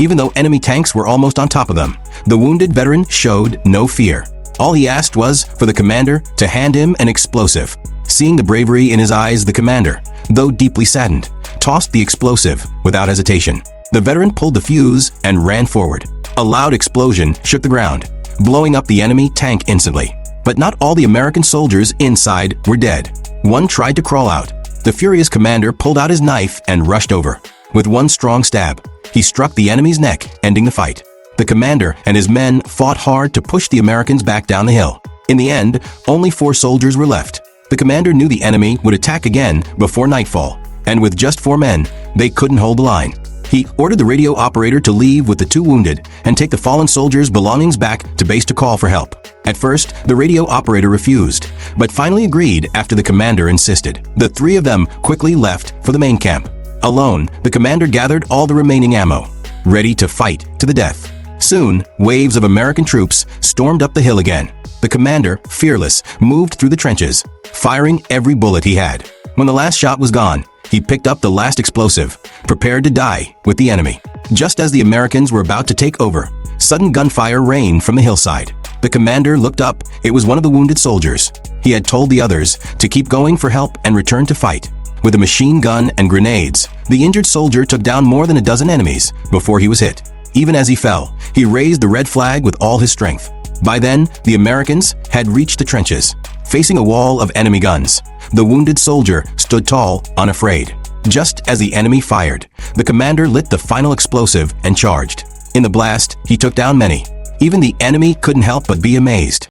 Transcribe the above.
even though enemy tanks were almost on top of them. The wounded veteran showed no fear. All he asked was for the commander to hand him an explosive. Seeing the bravery in his eyes, the commander, though deeply saddened, tossed the explosive without hesitation. The veteran pulled the fuse and ran forward. A loud explosion shook the ground, blowing up the enemy tank instantly. But not all the American soldiers inside were dead. One tried to crawl out. The furious commander pulled out his knife and rushed over. With one strong stab, he struck the enemy's neck, ending the fight. The commander and his men fought hard to push the Americans back down the hill. In the end, only 4 soldiers were left. The commander knew the enemy would attack again before nightfall, and with just 4 men, they couldn't hold the line. He ordered the radio operator to leave with the 2 wounded and take the fallen soldiers' belongings back to base to call for help. At first, the radio operator refused, but finally agreed after the commander insisted. The 3 of them quickly left for the main camp. Alone, the commander gathered all the remaining ammo, ready to fight to the death. Soon, waves of American troops stormed up the hill again. The commander, fearless, moved through the trenches, firing every bullet he had. When the last shot was gone, he picked up the last explosive, prepared to die with the enemy. Just as the Americans were about to take over, sudden gunfire rained from the hillside. The commander looked up. It was one of the wounded soldiers. He had told the others to keep going for help and return to fight. With a machine gun and grenades, the injured soldier took down more than a dozen enemies before he was hit. Even as he fell, he raised the red flag with all his strength. By then, the Americans had reached the trenches. Facing a wall of enemy guns, the wounded soldier stood tall, unafraid. Just as the enemy fired, the commander lit the final explosive and charged. In the blast, he took down many. Even the enemy couldn't help but be amazed.